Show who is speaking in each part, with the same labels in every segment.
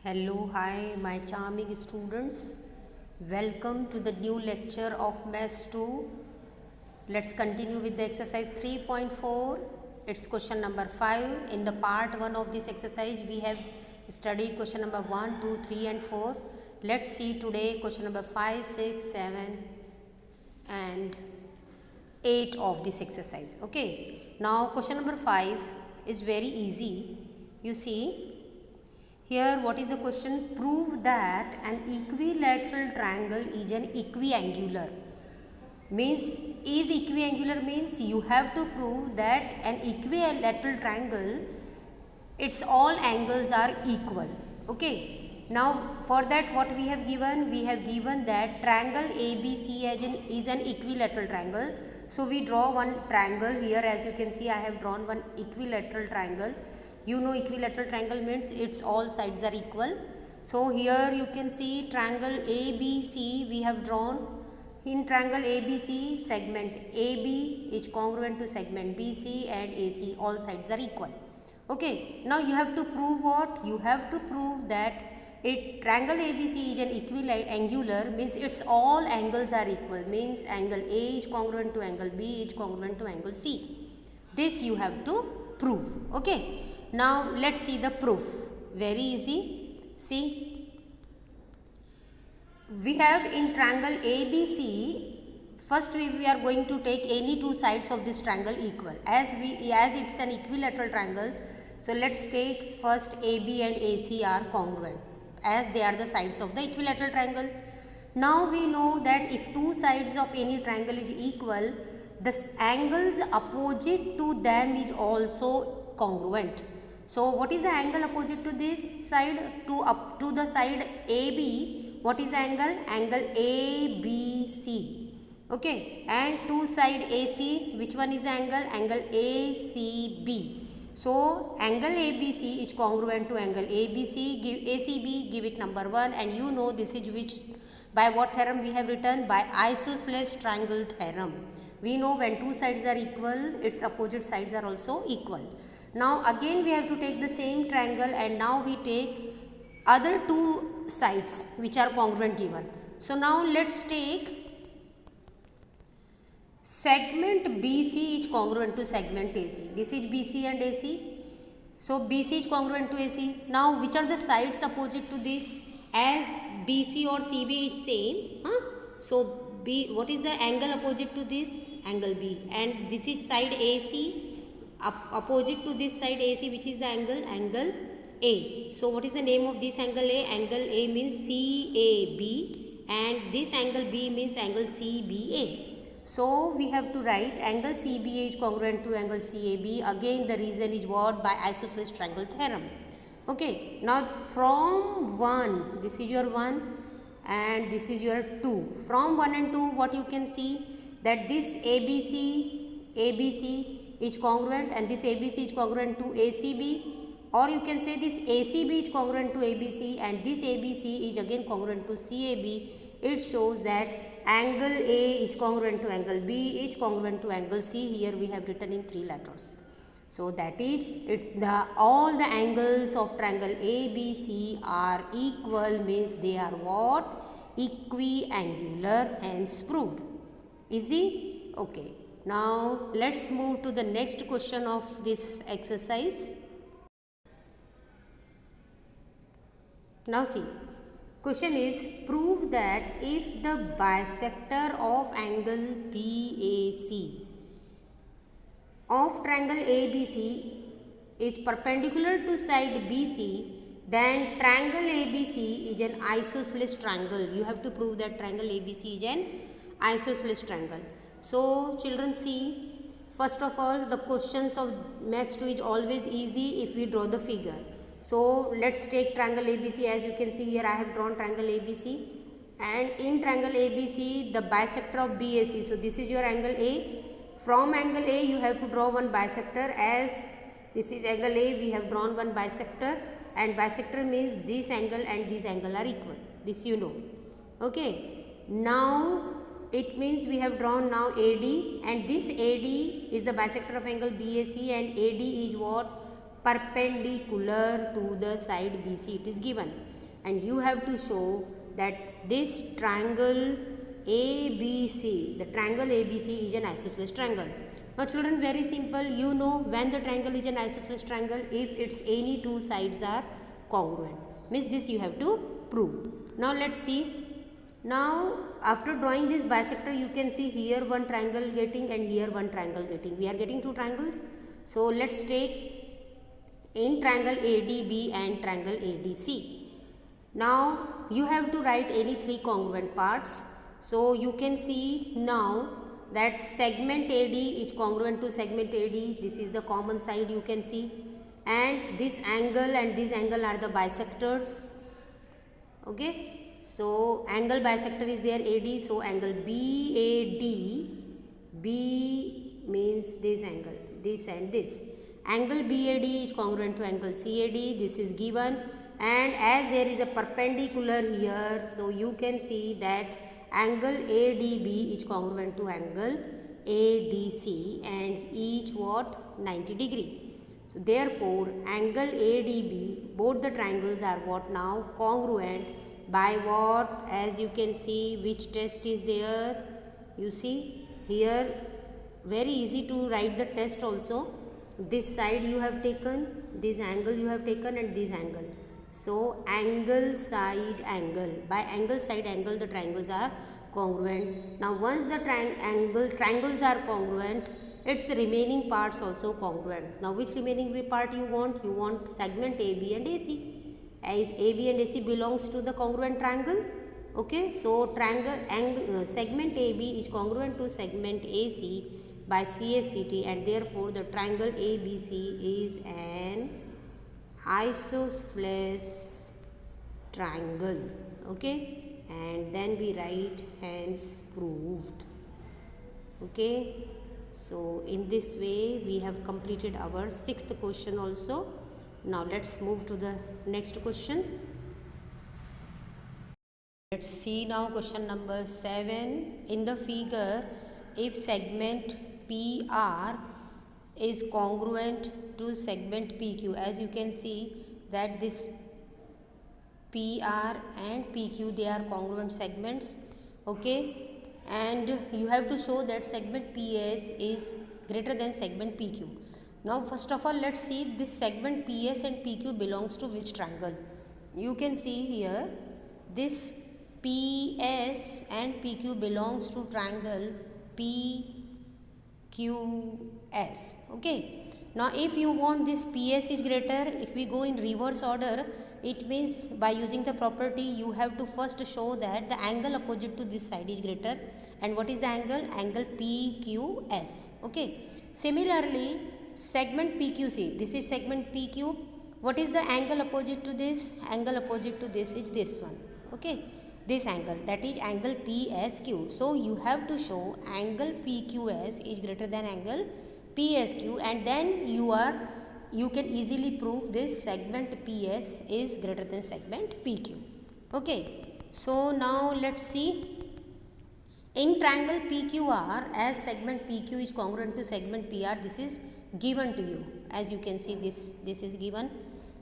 Speaker 1: Hello, hi, my charming students. Welcome to the new lecture of Maths 2. Let's continue with the exercise 3.4. It's question number 5. In the part 1 of this exercise, we have studied question number 1, 2, 3 and 4. Let's see today question number 5, 6, 7 and 8 of this exercise. Okay. Now question number 5 is very easy. You see, here what is the question? Prove that an equilateral triangle is an equiangular. Means is equiangular means you have to prove that an equilateral triangle, its all angles are equal. Okay. Now for that what we have given? We have given that triangle ABC is an equilateral triangle. So we draw one triangle here. As you can see, I have drawn one equilateral triangle. You know equilateral triangle means its all sides are equal. So here you can see triangle ABC we have drawn. In triangle ABC, segment AB is congruent to segment BC and AC, all sides are equal. Okay, now you have to prove what? You have to prove that triangle ABC is an equiangular, means its all angles are equal, means angle A is congruent to angle B is congruent to angle C. This you have to prove. Okay, now let's see the proof. Very easy. See, we have in triangle ABC, first we are going to take any two sides of this triangle equal. As it's an equilateral triangle, so let's take first AB and AC are congruent as they are the sides of the equilateral triangle. Now we know that if two sides of any triangle is equal, the angles opposite to them is also congruent. So what is the angle opposite to this side? To the side AB, what is the angle? Angle ABC. Okay, and to side AC, which one is the angle? Angle ACB. So angle ABC is congruent to angle ABC. Give ACB, give it number 1, and you know this is which, by what theorem we have written? By isosceles triangle theorem. We know when two sides are equal, its opposite sides are also equal. Now again we have to take the same triangle, and now we take other two sides which are congruent given. So now let's take segment BC is congruent to segment AC. This is BC and AC. So BC is congruent to AC. Now which are the sides opposite to this? As BC or CB is same. So what is the angle opposite to this? Angle B. And this is side AC. Opposite to this side AC, which is the angle? Angle A. So what is the name of this angle A? Angle A means CAB, and this angle B means angle CBA. So we have to write angle CBA is congruent to angle CAB. Again the reason is what? By isosceles triangle theorem. Okay, now from 1, this is your 1 and this is your 2. From 1 and 2, what you can see? That this ABC is congruent and this ABC is congruent to ACB, or you can say this ACB is congruent to ABC and this ABC is again congruent to CAB. It shows that angle A is congruent to angle B is congruent to angle C. Here we have written in 3 letters. So that is all the angles of triangle ABC are equal, means they are what? Equiangular, hence proved. Easy? Okay. Now let's move to the next question of this exercise. Now see, question is, prove that if the bisector of angle BAC of triangle ABC is perpendicular to side BC, then triangle ABC is an isosceles triangle. You have to prove that triangle ABC is an isosceles triangle. So children, see, first of all, the questions of Maths 2 is always easy if we draw the figure. So let's take triangle ABC. As you can see here, I have drawn triangle ABC, and in triangle ABC the bisector of BAC. So this is your angle A. From angle A you have to draw one bisector. As this is angle A, we have drawn one bisector, and bisector means this angle and this angle are equal. This you know. Okay. Now it means we have drawn now AD, and this AD is the bisector of angle BAC, and AD is what? Perpendicular to the side BC, it is given. and you have to show that this triangle ABC, the triangle ABC is an isosceles triangle. Now children, very simple, you know when the triangle is an isosceles triangle, if its any two sides are congruent, means this you have to prove. Now let's see. Now after drawing this bisector, you can see here one triangle getting and here one triangle getting. We are getting two triangles. So let's take in triangle ADB and triangle ADC. Now you have to write any three congruent parts. So you can see now that segment AD is congruent to segment AD. This is the common side you can see, and this angle are the bisectors. Okay. So angle bisector is there AD, so angle BAD, B means this angle, this and this. Angle BAD is congruent to angle CAD, this is given, and as there is a perpendicular here, so you can see that angle ADB is congruent to angle ADC and each what 90 degree. So therefore angle ADB, both the triangles are what now congruent by what, as you can see, which test is there. You see here, very easy to write the test also. This side you have taken, this angle you have taken, and this angle. So angle side angle, by angle side angle the triangles are congruent. Now once the triangles are congruent, its remaining parts also congruent. Now which remaining part you want? You want segment AB and AC. As AB and AC belongs to the congruent triangle. Okay, so segment AB is congruent to segment AC by CSCT, and therefore the triangle ABC is an isosceles triangle. Okay, and then we write hence proved. Okay, so in this way we have completed our sixth question also. Now let's move to the next question. Let's see now question number 7. In the figure, if segment PR is congruent to segment PQ, as you can see that this PR and PQ, they are congruent segments. Okay, and you have to show that segment PS is greater than segment PQ. Now first of all, let's see this segment PS and PQ belongs to which triangle. You can see here this PS and PQ belongs to triangle PQS. Okay. Now if you want this PS is greater, if we go in reverse order, it means by using the property you have to first show that the angle opposite to this side is greater. And what is the angle? Angle PQS. Okay. Similarly, segment PQC, this is segment PQ. What is the angle opposite to this? Angle opposite to this is this one. Okay, this angle, that is angle PSQ. So you have to show angle PQS is greater than angle PSQ, and then you can easily prove this segment PS is greater than segment PQ. Okay, so now let's see. In triangle PQR, as segment PQ is congruent to segment PR, this is given to you. As you can see, this is given.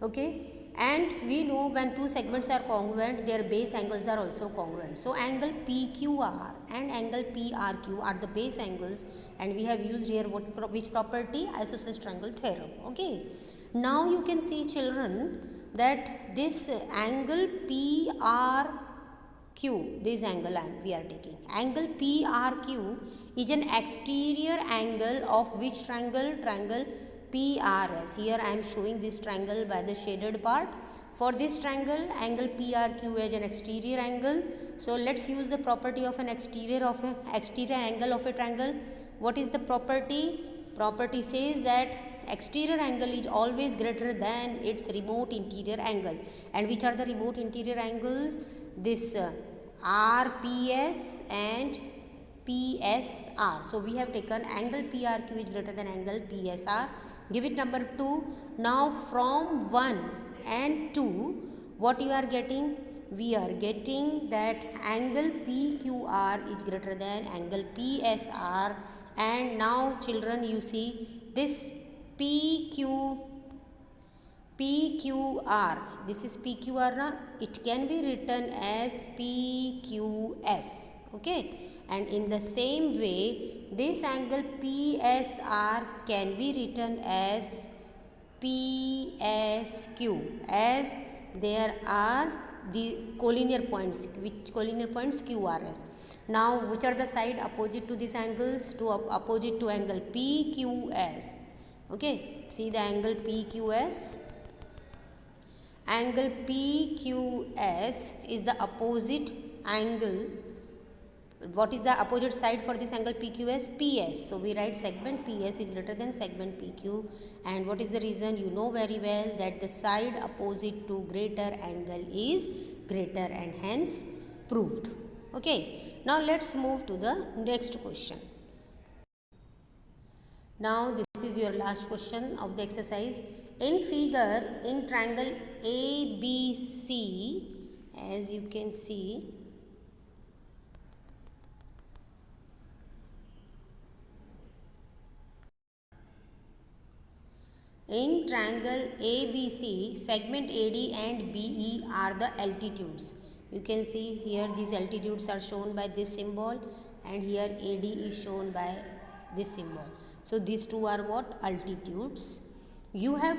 Speaker 1: Okay, and we know when two segments are congruent, their base angles are also congruent. So angle PQR and angle PRQ are the base angles, and we have used here which property? Isosceles triangle theorem. Okay, now you can see children that this angle PRQ, this angle we are taking, angle PRQ is an exterior angle of which triangle? Triangle PRS. Here I am showing this triangle by the shaded part. For this triangle, angle PRQ is an exterior angle. So let's use the property of an exterior angle of a triangle. What is the property? Property says that exterior angle is always greater than its remote interior angle. And which are the remote interior angles? This RPS and PSR. So we have taken angle PRQ is greater than angle PSR. Give it number 2. Now from 1 and 2, what you are getting? We are getting that angle PQR is greater than angle PSR. And now children, you see this PQ PQR, this is PQR na, it can be written as PQS, okay, and in the same way this angle PSR can be written as PSQ, as there are the collinear points, which collinear points QRS. Now which are the side opposite to these angles? To opposite to angle PQS, okay, see the angle PQS. Angle PQS is the opposite angle. What is the opposite side for this angle PQS? PS. So we write segment PS is greater than segment PQ. And what is the reason? You know very well that the side opposite to greater angle is greater, and hence proved. Okay. Now let's move to the next question. Now this is your last question of the exercise. In figure, in triangle ABC, as you can see, in triangle ABC, segment AD and BE are the altitudes. You can see here these altitudes are shown by this symbol, and here AD is shown by this symbol. So these two are what? Altitudes. You have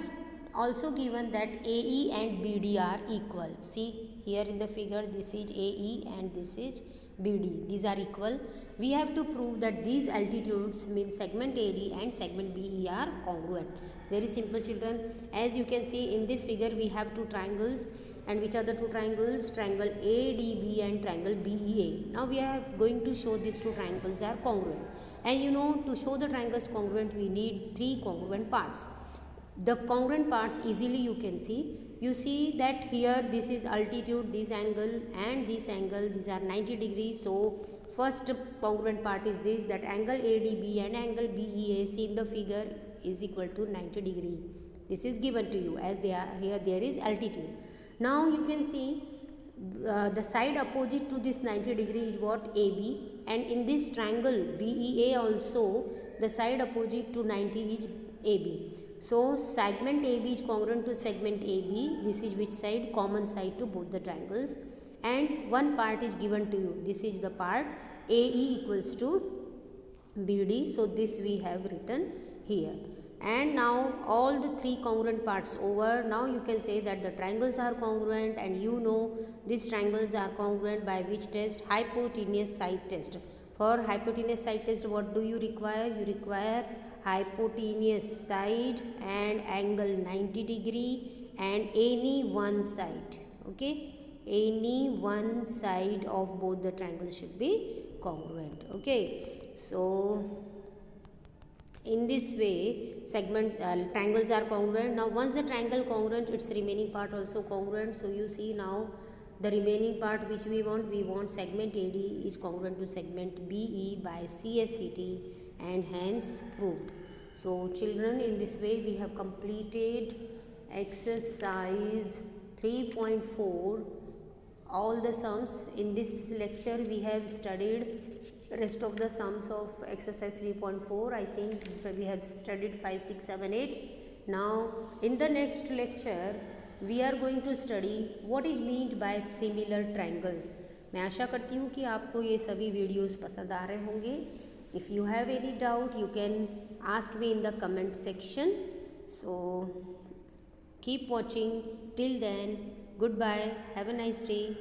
Speaker 1: also given that AE and BD are equal. See here in the figure, this is AE and this is BD. These are equal. We have to prove that these altitudes mean segment AD and segment BE are congruent. Very simple, children. As you can see in this figure, we have two triangles, and which are the two triangles? Triangle ADB and triangle BEA. Now we are going to show these two triangles are congruent, and you know, to show the triangles congruent we need three congruent parts. The congruent parts easily you can see. You see that here this is altitude, this angle and this angle, these are 90 degrees. So first congruent part is this, that angle ADB and angle BEA, see in the figure, is equal to 90 degree. This is given to you as they are here, there is altitude. Now you can see the side opposite to this 90 degree is what? AB, and in this triangle BEA also the side opposite to 90 is AB. So segment AB is congruent to segment AB. This is which side? Common side to both the triangles, and one part is given to you. This is the part AE equals to BD. So this we have written here. And now all the three congruent parts over. Now you can say that the triangles are congruent, and you know these triangles are congruent by which test? Hypotenuse side test. For hypotenuse side test, what do you require? You require hypotenuse side and angle 90 degree and any one side. Okay, any one side of both the triangles should be congruent. Okay, so in this way segments triangles are congruent. Now once the triangle congruent, its remaining part also congruent. So you see now the remaining part which we want segment AD is congruent to segment BE by CSCT, and hence proved. So children, in this way we have completed exercise 3.4, all the sums. In this lecture we have studied rest of the sums of exercise 3.4. I think we have studied 5, 6, 7, 8. Now in the next lecture we are going to study what is meant by similar triangles. मैं आशा करती हूँ कि आपको ये सभी videos पसंद आ रहे होंगे. If you have any doubt, you can ask me in the comment section. So keep watching. Till then, goodbye. Have a nice day.